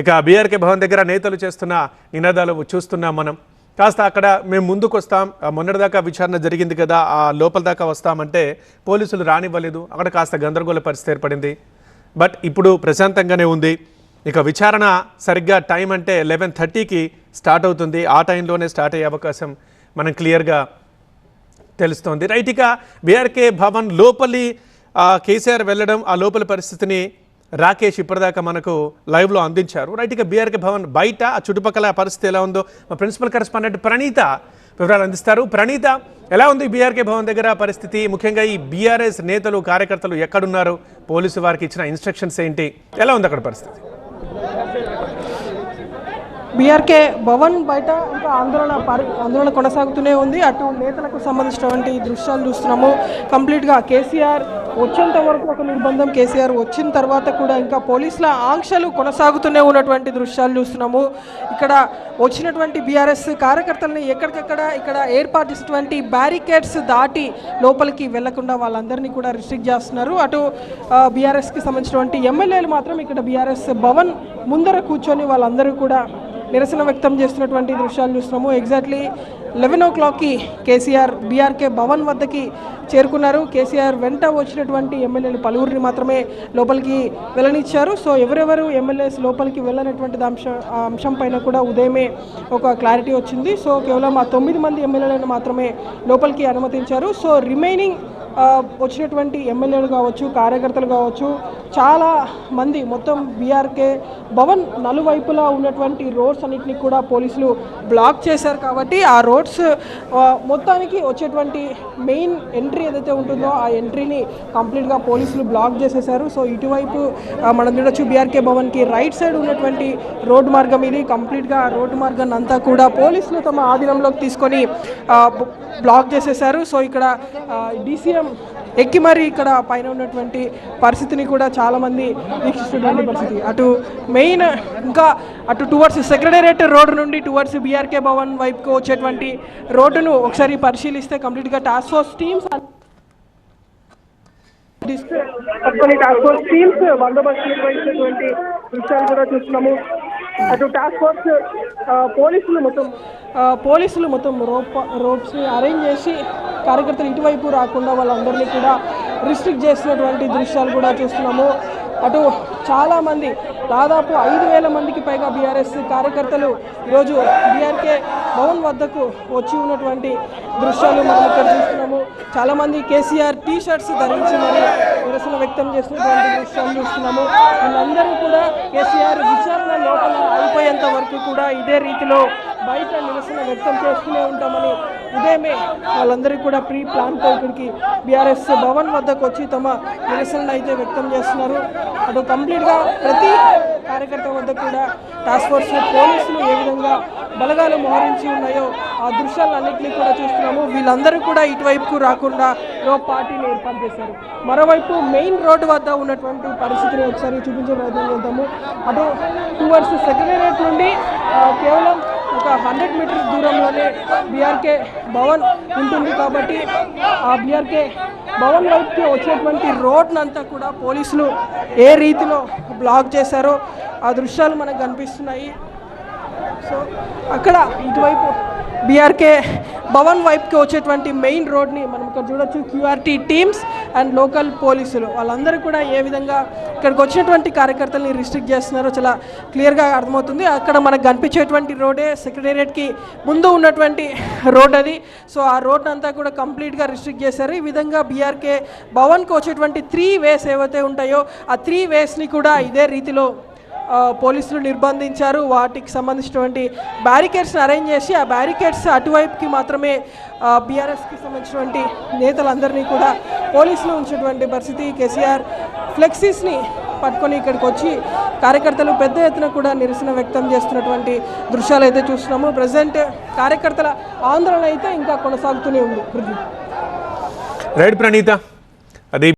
ఇక బీఆర్కే భవన్ దగ్గర నేతలు చేస్తున్న నినాదాలు చూస్తున్నాం మనం. కాస్త అక్కడ మేము ముందుకు వస్తాం, మొన్నటిదాకా విచారణ జరిగింది కదా, ఆ లోపల దాకా వస్తామంటే పోలీసులు రానివ్వలేదు. అక్కడ కాస్త గందరగోళ పరిస్థితి ఏర్పడింది. బట్ ఇప్పుడు ప్రశాంతంగానే ఉంది. ఇక విచారణ సరిగ్గా టైం అంటే 11:30కి స్టార్ట్ అవుతుంది. ఆ టైంలోనే స్టార్ట్ అయ్యే అవకాశం మనం క్లియర్గా తెలుస్తోంది. రైట్, ఇక బీఆర్కే భవన్ లోపలి కేసీఆర్ వెళ్ళడం, ఆ లోపలి పరిస్థితిని రాకేష్ ఇప్పటిదాకా మనకు లైవ్లో అందించారు. రైట్, ఇక బీఆర్కే భవన్ బయట ఆ చుట్టుపక్కల పరిస్థితి ఎలా ఉందో మా ప్రిన్సిపల్ కరెస్పాండెంట్ ప్రణీత వివరాలు అందిస్తారు. ప్రణీత, ఎలా ఉంది బీఆర్కే భవన్ దగ్గర పరిస్థితి? ముఖ్యంగా ఈ బీఆర్ఎస్ నేతలు కార్యకర్తలు ఎక్కడున్నారు? పోలీసు వారికి ఇచ్చిన ఇన్స్ట్రక్షన్స్ ఏంటి? ఎలా ఉంది అక్కడ పరిస్థితి? బీఆర్కే భవన్ బయట ఇంకా ఆందోళన కొనసాగుతూనే ఉంది. అటు నేతలకు సంబంధించినటువంటి దృశ్యాలు చూస్తున్నాము. కంప్లీట్గా కేసీఆర్ వచ్చేంత వరకు ఒక నిర్బంధం, కేసీఆర్ వచ్చిన తర్వాత కూడా ఇంకా పోలీసుల ఆంక్షలు కొనసాగుతూనే ఉన్నటువంటి దృశ్యాలు చూస్తున్నాము. ఇక్కడ వచ్చినటువంటి బీఆర్ఎస్ కార్యకర్తలని ఎక్కడికక్కడ ఇక్కడ ఏర్పాటు చేసినటువంటి బ్యారికేడ్స్ దాటి లోపలికి వెళ్లకుండా వాళ్ళందరినీ కూడా రిస్ట్రిక్ట్ చేస్తున్నారు. అటు బీఆర్ఎస్కి సంబంధించినటువంటి ఎమ్మెల్యేలు మాత్రం ఇక్కడ బీఆర్ఎస్ భవన్ ముందర కూర్చొని వాళ్ళందరూ కూడా నిరసన వ్యక్తం చేస్తున్నటువంటి దృశ్యాలు చూస్తున్నాము. ఎగ్జాక్ట్లీ 11 o'clockకి కేసీఆర్ బీఆర్కే భవన్ వద్దకి చేరుకున్నారు. కేసీఆర్ వెంట వచ్చినటువంటి ఎమ్మెల్యేలు పలువురిని మాత్రమే లోపలికి వెళ్ళనిచ్చారు. సో ఎవరెవరు ఎమ్మెల్యేస్ లోపలికి వెళ్ళనటువంటి అంశం పైన కూడా ఉదయమే ఒక క్లారిటీ వచ్చింది. సో కేవలం ఆ 9 మంది ఎమ్మెల్యేలను మాత్రమే లోపలికి అనుమతించారు. సో రిమైనింగ్ వచ్చినటువంటి ఎమ్మెల్యేలు కావచ్చు, కార్యకర్తలు కావచ్చు, చాలా మంది మొత్తం బీఆర్కే భవన్ నలువైపులా ఉన్నటువంటి రోడ్స్ అన్నింటినీ కూడా పోలీసులు బ్లాక్ చేశారు. కాబట్టి ఆ రోడ్స్ మొత్తానికి వచ్చేటువంటి మెయిన్ ఎంట్రీ ఏదైతే ఉంటుందో ఆ ఎంట్రీని కంప్లీట్గా పోలీసులు బ్లాక్ చేసేసారు. సో ఇటువైపు మనం చూడొచ్చు, బీఆర్కే భవన్కి రైట్ సైడ్ ఉన్నటువంటి రోడ్డు మార్గం ఇది. కంప్లీట్గా ఆ రోడ్డు మార్గాన్ని అంతా కూడా పోలీసులు తమ ఆధీనంలోకి తీసుకొని బ్లాక్ చేసేసారు. సో ఇక్కడ డీసీఎం ఎక్కి మరి ఇక్కడ పైన ఉన్నటువంటి పరిస్థితిని కూడా చాలామంది వీక్షిస్తున్నటువంటి పరిస్థితి. అటు మెయిన్ ఇంకా అటు టువర్డ్స్ సెక్రటేరియట్ రోడ్డు నుండి టువర్డ్స్ బీఆర్కే భవన్ వైపుకు వచ్చేటువంటి రోడ్డును ఒకసారి పరిశీలిస్తే కంప్లీట్గా టాస్క్ ఫోర్స్ టీమ్స్ బందోబస్తు నిర్వహించినటువంటి విషయాలు కూడా చూస్తున్నాము. అటు టాస్క్ ఫోర్స్ పోలీసులు మొత్తం రోప్స్ని అరేంజ్ చేసి కార్యకర్తలు ఇటువైపు రాకుండా వాళ్ళందరినీ కూడా రిస్ట్రిక్ట్ చేసినటువంటి దృశ్యాలు కూడా చూస్తున్నాము. అటు చాలామంది దాదాపు 5,000 మందికి పైగా బీఆర్ఎస్ కార్యకర్తలు ఈరోజు బీఆర్కే భవన్ వద్దకు వచ్చి ఉన్నటువంటి దృశ్యాలు మనం ఇక్కడ చూస్తున్నాము. చాలామంది కేసీఆర్ టీషర్ట్స్ ధరించి మరి నిరసన వ్యక్తం చేస్తున్నటువంటి దృశ్యాలు చూస్తున్నాము. వీళ్ళందరూ కూడా కేసీఆర్ విచారణ లోపల అయిపోయేంత వరకు కూడా ఇదే రీతిలో బయట నిరసన వ్యక్తం చేస్తూనే ఉంటామని ఉదయమే వాళ్ళందరికీ కూడా ప్రీ ప్లాన్తో ఇక్కడికి బీఆర్ఎస్ భవన్ వద్దకు వచ్చి తమ నిరసనను అయితే వ్యక్తం చేస్తున్నారు. అటు కంప్లీట్గా ప్రతి కార్యకర్త వద్ద కూడా టాస్క్ ఫోర్స్ పోలీసులు ఏ విధంగా బలగాలు మోహరించి ఉన్నాయో ఆ దృశ్యాలన్నింటినీ కూడా చూస్తున్నాము. వీళ్ళందరూ కూడా ఇటువైపుకు రాకుండా పార్టీని ఏర్పాటు చేశారు. మరోవైపు మెయిన్ రోడ్డు వద్ద ఉన్నటువంటి పరిస్థితిని ఒకసారి చూపించే ప్రయత్నం చేద్దాము. అటు టువర్డ్స్ సెక్రటేరియట్ నుండి కేవలం ఒక 100 మీటర్స్ దూరంలోనే బీఆర్కే భవన్ ఉంటుంది. కాబట్టి ఆ బీఆర్కే భవన్ వైపుకి వచ్చేటువంటి రోడ్నంతా కూడా పోలీసులు ఏ రీతిలో బ్లాక్ చేశారో ఆ దృశ్యాలు మనకు కనిపిస్తున్నాయి. సో అక్కడ ఇటువైపు బీఆర్కే భవన్ వైపుకి వచ్చేటువంటి మెయిన్ రోడ్ని మనం ఇక్కడ చూడొచ్చు. క్యూఆర్టీ టీమ్స్ అండ్ లోకల్ పోలీసులు వాళ్ళందరూ కూడా ఏ విధంగా ఇక్కడికి వచ్చినటువంటి కార్యకర్తల్ని రిస్ట్రిక్ట్ చేస్తున్నారో చాలా క్లియర్గా అర్థమవుతుంది. అక్కడ మనకు కనిపించేటువంటి రోడే సెక్రటేరియట్కి ముందు ఉన్నటువంటి రోడ్ అది. సో ఆ రోడ్ అంతా కూడా కంప్లీట్గా రిస్ట్రిక్ట్ చేశారు. ఈ విధంగా బీఆర్కే భవన్కి వచ్చేటువంటి 3 ways ఏవైతే ఉంటాయో ఆ 3 waysని కూడా ఇదే రీతిలో పోలీసులు నిర్బంధించారు. వాటికి సంబంధించినటువంటి బ్యారికేడ్స్ని అరేంజ్ చేసి ఆ బ్యారికేడ్స్ అటువైపుకి మాత్రమే బీఆర్ఎస్కి సంబంధించినటువంటి నేతలందరినీ కూడా పోలీసులు ఉంచినటువంటి పరిస్థితి. కేసీఆర్ ఫ్లెక్సీస్ని పట్టుకొని ఇక్కడికి వచ్చి కార్యకర్తలు పెద్ద ఎత్తున కూడా నిరసన వ్యక్తం చేస్తున్నటువంటి దృశ్యాలు అయితే చూస్తున్నాము. ప్రజెంట్ కార్యకర్తల ఆందోళన అయితే ఇంకా కొనసాగుతూనే ఉంది. రైట్ ప్రణీత, అది